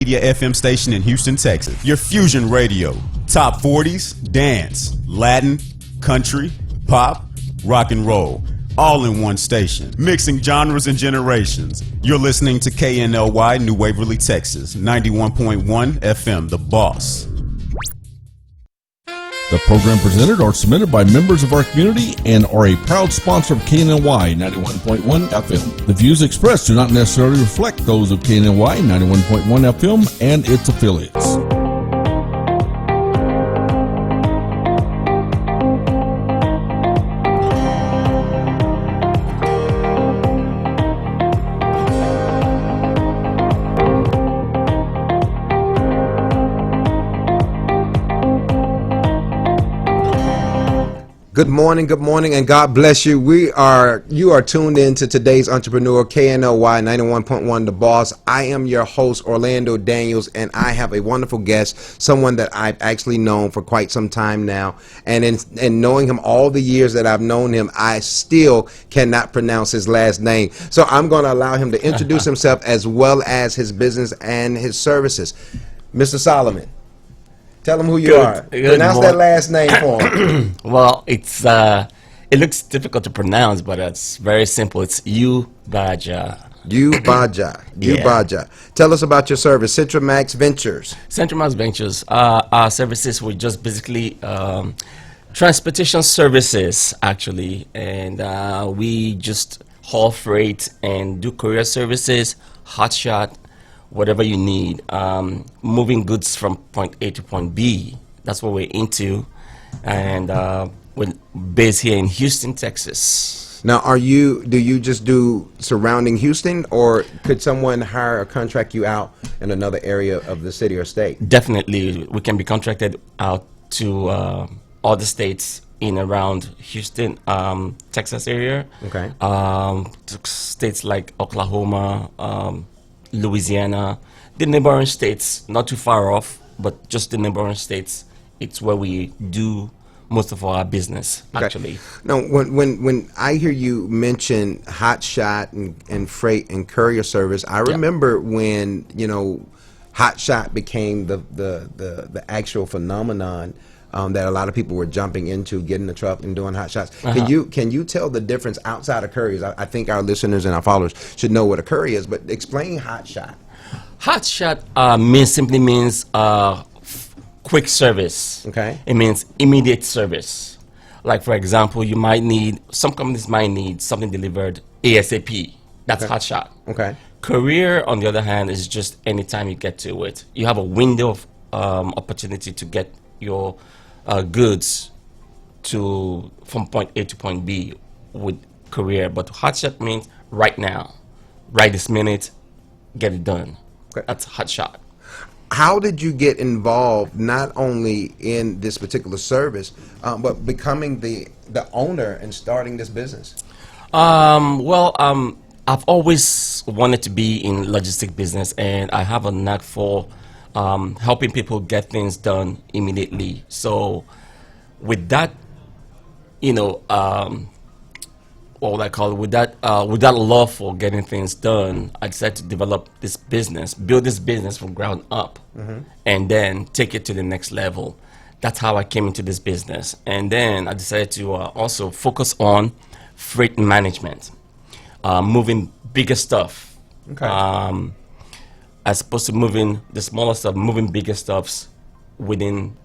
Media FM station in Houston, Texas. Your Fusion Radio. Top 40s, dance, Latin, country, pop, rock and roll. All in one station. Mixing genres and generations. You're listening to KNLY New Waverly, Texas. 91.1 FM, The Boss. The program presented or submitted by members of our community and are a proud sponsor of KNLY 91.1 FM. The views expressed do not necessarily reflect those of KNLY 91.1 FM and its affiliates. Good morning, and God bless you. You are tuned in to today's Entrepreneur, KNLY 91.1 The Boss. I am your host, Orlando Daniels, and I have a wonderful guest, someone that I've actually known for quite some time now. And in knowing him all the years that I've known him, I still cannot pronounce his last name. So I'm going to allow him to introduce himself as well as his business and his services. Mr. Solomon. Tell them who you are. Pronounce that last name for him. Well, it looks difficult to pronounce, but it's very simple. It's Ubaja. Ubaja. Tell us about your service, Centrimax Ventures. Centrimax Ventures. Our services were just basically transportation services, actually, and we just haul freight and do courier services, hotshot, whatever you need, moving goods from point A to point B. That's what we're into, and we're based here in Houston, Texas. Now, do you just do surrounding Houston, or could someone hire or contract you out in another area of the city or state? Definitely, we can be contracted out to other states in around Houston, Texas area. Okay. States like Oklahoma, Louisiana, the neighboring states, not too far off, but just the neighboring states. It's where we do most of our business, actually. Now, when I hear you mention hotshot and freight and courier service, I remember when hotshot became the actual phenomenon that a lot of people were jumping into, getting the truck and doing hot shots. Can you tell the difference outside of couriers? I think our listeners and our followers should know what a courier is, but explain hot shot. Hot shot simply means quick service. Okay. It means immediate service. Like, for example, some companies might need something delivered ASAP. That's hot shot. Okay. Courier, on the other hand, is just anytime you get to it. You have a window of opportunity to get your goods from point A to point B with courier, but hotshot means right now, right this minute, get it done. Okay. That's hotshot. How did you get involved not only in this particular service, but becoming the owner and starting this business? I've always wanted to be in logistic business, and I have a knack for helping people get things done immediately. So with that, what would I call it? With that love for getting things done, I decided to develop this business, build this business from ground up, and then take it to the next level. That's how I came into this business. And then I decided to also focus on freight management, moving bigger stuff. Okay. As opposed to moving the smaller stuff, moving bigger stuffs within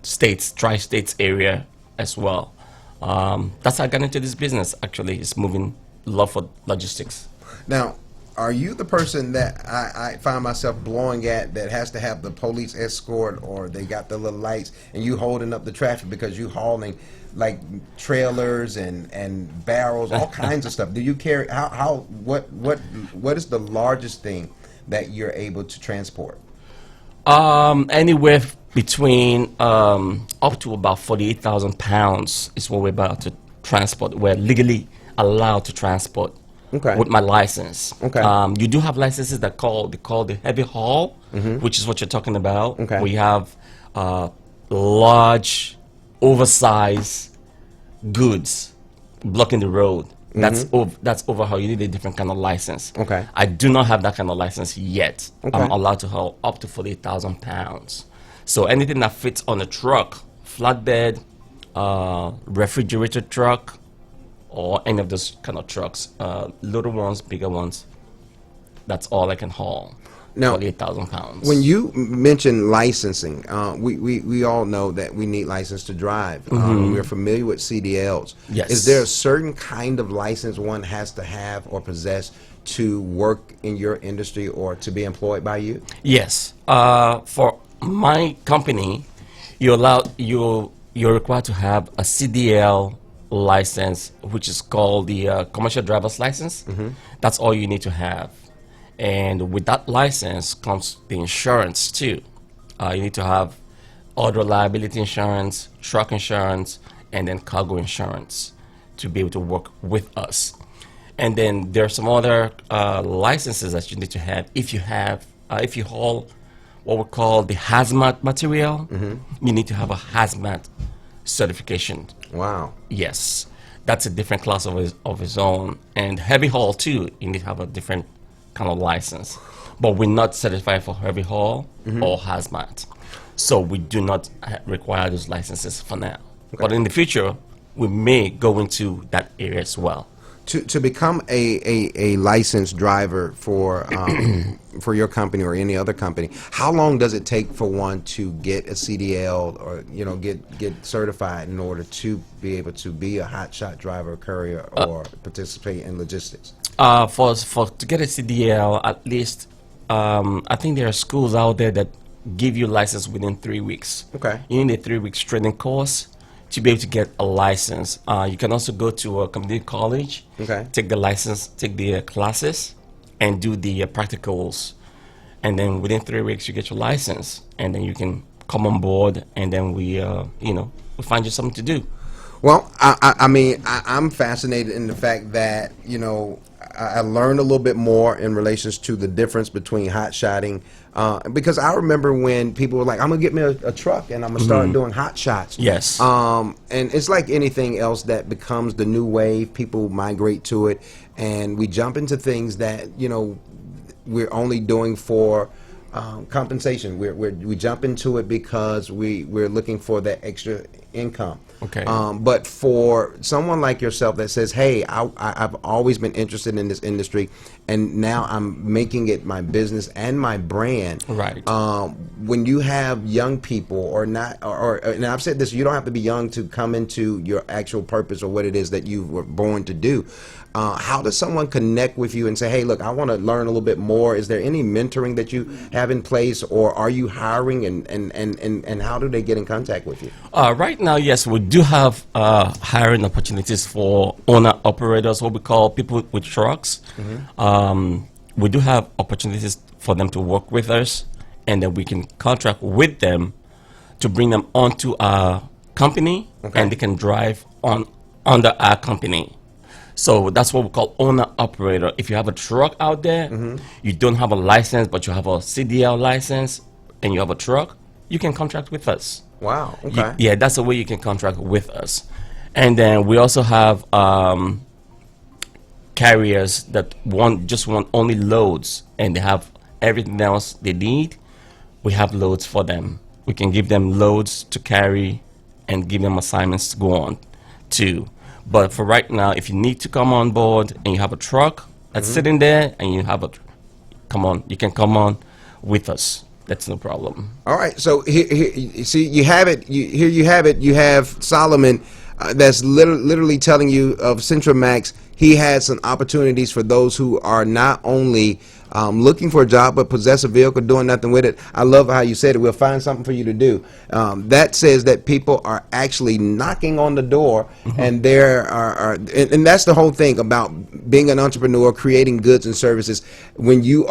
states, tri-states area as well. That's how I got into this business, actually. It's moving love for logistics. Now, are you the person that I find myself blowing at that has to have the police escort, or they got the little lights and you holding up the traffic because you hauling like trailers and barrels, all kinds of stuff? Do you carry, what is the largest thing that you're able to transport? Anywhere between up to about 48,000 pounds is what we're about to transport. We're legally allowed to transport with my license. Okay. You do have licenses that they call the heavy haul, which is what you're talking about. Okay. We have large, oversized goods blocking the road. That's overhaul. You need a different kind of license. Okay. I do not have that kind of license yet. Okay. I'm allowed to haul up to 48,000 pounds. So anything that fits on a truck, flatbed, refrigerator truck, or any of those kind of trucks, little ones, bigger ones, that's all I can haul. Now, 48,000 pounds. when you mention licensing, we all know that we need license to drive. We're familiar with CDLs. Yes. Is there a certain kind of license one has to have or possess to work in your industry or to be employed by you? Yes. For my company, you're required to have a CDL license, which is called the commercial driver's license. That's all you need to have. And with that license comes the insurance too. You need to have auto liability insurance, truck insurance, and then cargo insurance to be able to work with us. And then there are some other licenses that you need to have. If you haul what we call the hazmat material, you need to have a hazmat certification. Wow. Yes, that's a different class of its own. And heavy haul too, you need to have a different kind of license. But we're not certified for heavy haul or hazmat. So we do not require those licenses for now. But in the future, we may go into that area as well. To become a licensed driver for your company or any other company, how long does it take for one to get a CDL or get certified in order to be able to be a hotshot driver, courier, or participate in logistics? To get a CDL, at least I think there are schools out there that give you license within 3 weeks. Okay. You need a 3-week training course to be able to get a license. You can also go to a community college, take the license, take the classes, and do the practicals. And then within 3 weeks, you get your license, and then you can come on board, and then we find you something to do. Well, I'm fascinated in the fact that, I learned a little bit more in relations to the difference between hot shotting, because I remember when people were like, I'm going to get me a truck and I'm going to start doing hot shots. Yes. And it's like anything else that becomes the new wave. People migrate to it, and we jump into things that, we're only doing for compensation. We jump into it because we're looking for that extra income. Okay. But for someone like yourself that says, hey, I've always been interested in this industry, and now I'm making it my business and my brand. Right. When you have young people and I've said this, you don't have to be young to come into your actual purpose or what it is that you were born to do. How does someone connect with you and say, hey, look, I want to learn a little bit more? Is there any mentoring that you have in place, or are you hiring, and how do they get in contact with you? Right now, yes, we do have hiring opportunities for owner-operators, what we call people with trucks. We do have opportunities for them to work with us, and then we can contract with them to bring them onto our company, and they can drive under our company. So that's what we call owner-operator. If you have a truck out there, you don't have a license, but you have a CDL license, and you have a truck, you can contract with us. Wow. Okay. Yeah, that's the way you can contract with us. And then we also have carriers that just want only loads, and they have everything else they need. We have loads for them. We can give them loads to carry and give them assignments to go on to. But for right now, if you need to come on board and you have a truck that's sitting there and you have you can come on with us. That's no problem. All right. So here you see, you have it. Here you have it. You have Solomon that's literally telling you of Centrimax. He has some opportunities for those who are not only looking for a job but possess a vehicle, doing nothing with it. I love how you said it. We'll find something for you to do. That says that people are actually knocking on the door, and there and that's the whole thing about being an entrepreneur, creating goods and services. When you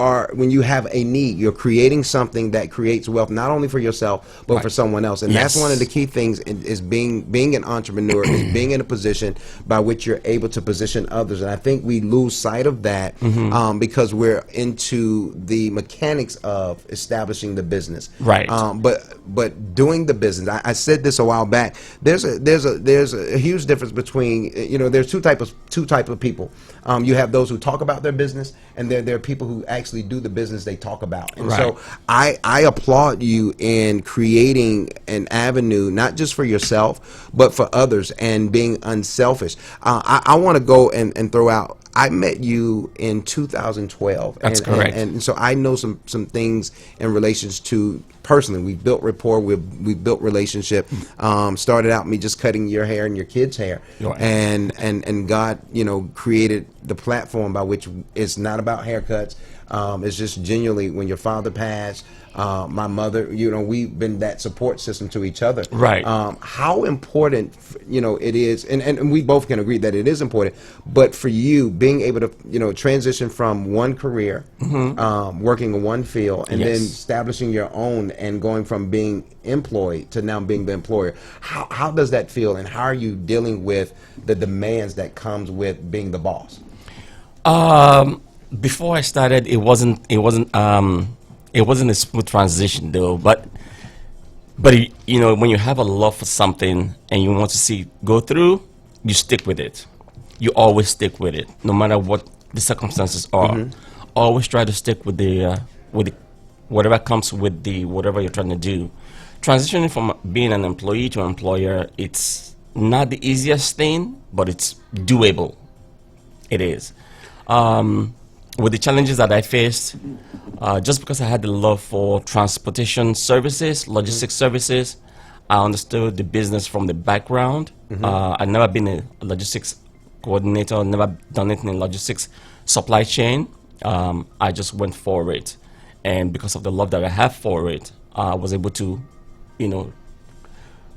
have a need, you're creating something that creates wealth not only for yourself but for someone else. And that's one of the key things is being an entrepreneur, is being in a position by which you're able to position others. And I think we lose sight of that because we're into the mechanics of establishing the business. Right. But doing the business, I said this a while back. There's a huge difference between, there's two type of people. You have those who talk about their business, and there are people who actually do the business they talk about. And so I applaud you in creating an avenue, not just for yourself, but for others, and being unselfish. I want to go and throw out, I met you in 2012. That's correct. And so I know some things in relations to, personally, we built rapport, we built relationship. Started out me just cutting your hair and your kids' hair. Right. And God, created the platform by which it's not about haircuts. It's just genuinely, when your father passed, my mother, we've been that support system to each other. Right. How important, it is, and we both can agree that it is important, but for you, being able to, transition from one career, working in one field, and then establishing your own, and going from being employed to now being the employer, how does that feel, and how are you dealing with the demands that comes with being the boss? Before I started, it wasn't a smooth transition though, but when you have a love for something and you want to see it go through, you stick with it. You always stick with it, no matter what the circumstances are. Always try to stick with the whatever comes with the whatever you're trying to do. Transitioning from being an employee to an employer, it's not the easiest thing, but it's doable. It is. With the challenges that I faced, just because I had the love for transportation services, logistics services, I understood the business from the background. I've never been a logistics coordinator, never done anything in logistics supply chain. I just went for it. And because of the love that I have for it, I was able to,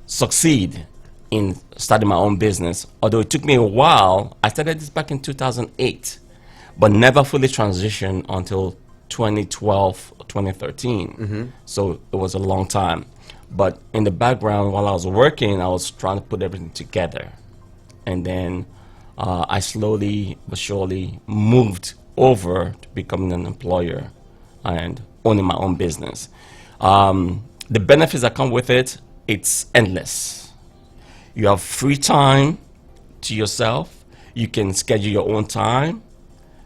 succeed in starting my own business. Although it took me a while, I started this back in 2008. But never fully transitioned until 2012, 2013. So it was a long time. But in the background, while I was working, I was trying to put everything together. And then I slowly but surely moved over to becoming an employer and owning my own business. The benefits that come with it, it's endless. You have free time to yourself. You can schedule your own time,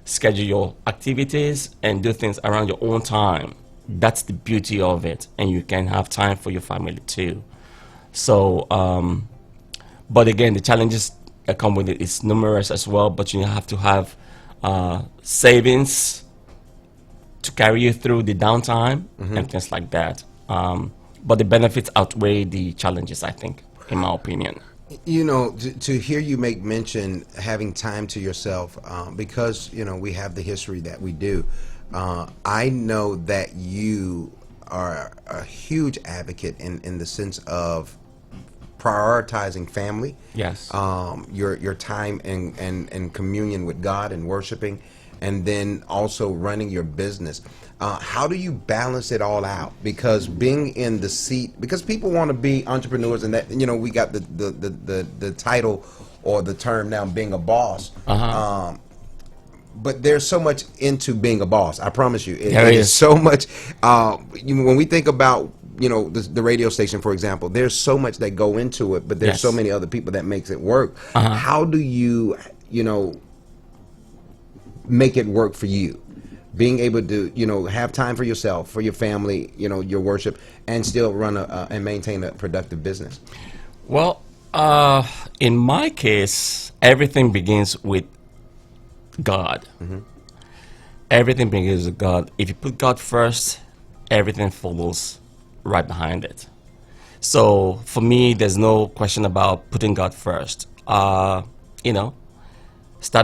schedule your activities, and do things around your own time. That's the beauty of it. And you can have time for your family too. So, but again, the challenges that come with it is numerous as well, but you have to have savings to carry you through the downtime and things like that. But the benefits outweigh the challenges, I think, in my opinion. To hear you make mention having time to yourself, because we have the history that we do. I know that you are a huge advocate in the sense of prioritizing family. Yes. Your time and communion with God and worshiping, and then also running your business. How do you balance it all out? Because being in the seat, because people want to be entrepreneurs, and that we got the title or the term now, being a boss. But there's so much into being a boss. I promise you, There is so much. When we think about the radio station, for example, there's so much that go into it, but there's so many other people that makes it work. How do you make it work for you? Being able to, have time for yourself, for your family, your worship, and still run and maintain a productive business. Well, in my case, everything begins with God. Everything begins with God. If you put God first, everything follows right behind it. So for me, there's no question about putting God first. Start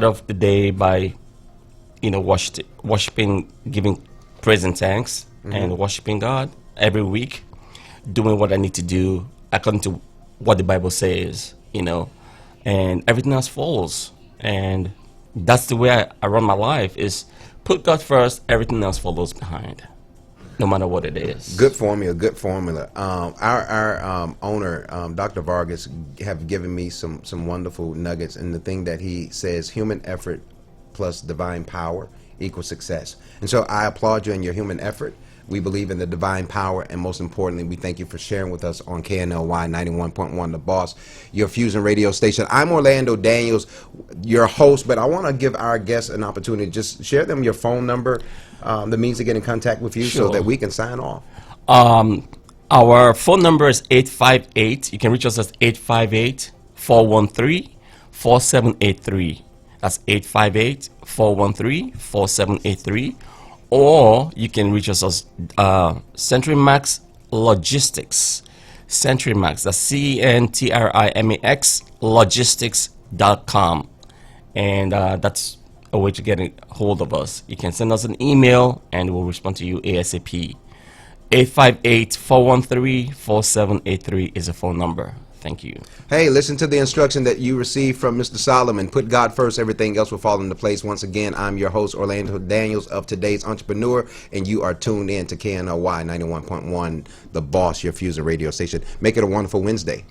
off the day by worshiping, giving praise and thanks, and worshiping God every week, doing what I need to do according to what the Bible says, and everything else follows. And that's the way I run my life, is put God first, everything else follows behind, no matter what it is. Good formula. Our owner, Dr. Vargas, have given me some wonderful nuggets, and the thing that he says, human effort plus divine power equals success. And so I applaud you in your human effort. We believe in the divine power, and most importantly, we thank you for sharing with us on KNLY 91.1 The Boss, your Fusion radio station. I'm Orlando Daniels, your host, but I want to give our guests an opportunity to just share them your phone number, the means to get in contact with you so that we can sign off. Our phone number is 858. You can reach us at 858-413-4783. That's 858-413-4783. Or you can reach us as Centrimax Logistics. Centrimax, that's CENTRIMAX Logistics.com. And that's a way to get a hold of us. You can send us an email and we'll respond to you ASAP. 858-413-4783 is a phone number. Thank you. Hey, listen to the instruction that you received from Mr. Solomon. Put God first, everything else will fall into place. Once again, I'm your host, Orlando Daniels of today's Entrepreneur, and you are tuned in to KNLY 91.1, The Boss, your Fusion radio station. Make it a wonderful Wednesday.